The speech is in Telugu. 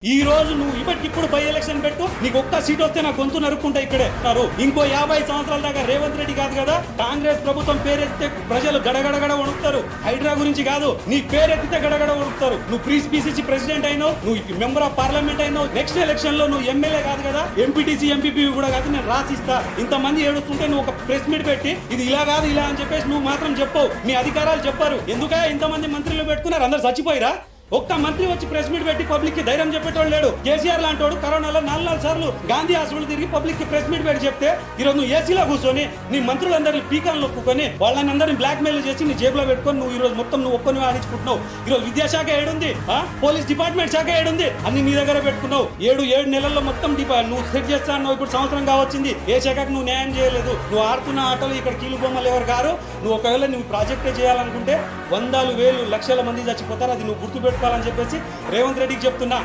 ఈ రోజు నువ్వు ఇప్పటికిప్పుడు బై ఎలక్షన్ పెట్టు, నీకు ఒక్క సీట్ వస్తే నా గొంతు నరుక్కుంటా ఇక్కడే. ఇంకో 50 సంవత్సరాల దాకా రేవంత్ రెడ్డి కాదు కదా, కాంగ్రెస్ ప్రభుత్వం పేరెత్తితే ప్రజలు గడగడగడ వణుకుతారు. హైడ్రా గురించి కాదు, నీ పేరెత్తితే గడగడ వణుకుతారు. నువ్వు పిసిసి ప్రెసిడెంట్ అయినావు, నువ్వు మెంబర్ ఆఫ్ పార్లమెంట్ అయినావు. నెక్స్ట్ ఎలక్షన్ లో నువ్వు ఎమ్మెల్యే కాదు కదా, ఎంపీటీసీ ఎంపీపీ కూడా కాదు, నేను రాసిస్తా. ఇంతమంది ఏడుస్తుంటే నువ్వు ఒక ప్రెస్ మీట్ పెట్టి ఇది ఇలా కాదు ఇలా అని చెప్పేసి నువ్వు మాత్రం చెప్పవు. మీ అధికారాలు చెప్పారు. ఎందుక ఇంతమంది మంత్రులు పెట్టుకున్నారు? అందరు చచ్చిపోయిరా? ఒక్క మంత్రి వచ్చి ప్రెస్ మీట్ పెట్టి పబ్లిక్ కి ధైర్యం చెప్పేటోడు లేడు. కేసీఆర్ లాంటి కరోనాలో 4 సార్లు గాంధీ హాస్పిటల్ తిరిగి పబ్లిక్ కి ప్రెస్ మీట్ పెట్టి చెప్తే ఈరోజు నువ్వు ఏసీలో కూర్చొని నీ మంత్రులందరినీ పీకాలను ఒప్పుకొని వాళ్ళని అందరినీ బ్లాక్ మెయిల్ చేసి నీ జేబులో పెట్టుకొని నువ్వు ఈరోజు మొత్తం నువ్వు ఒక్కని ఆడించుకుంటున్నావు. ఈరోజు విద్యాశాఖ ఏడుంది, పోలీస్ డిపార్ట్మెంట్ శాఖ ఏడుంది, అన్ని నీ దగ్గర పెట్టుకున్నావు. 7 నెలల్లో మొత్తం నువ్వు సెట్ చేస్తా అన్నావు. ఇప్పుడు సంవత్సరం కావచ్చింది, ఏ శాఖకు నువ్వు న్యాయం చేయలేదు. నువ్వు ఆడుతున్న ఆటలు ఇక్కడ కీలు బొమ్మలు ఎవరు గారు. నువ్వు ఒకవేళ నువ్వు ప్రాజెక్టే చేయాలనుకుంటే 100,000 లక్షల మంది చచ్చిపోతారు. అది నువ్వు గుర్తుపెట్టుకోవాలని చెప్పేసి రేవంత్ రెడ్డికి చెప్తున్నా.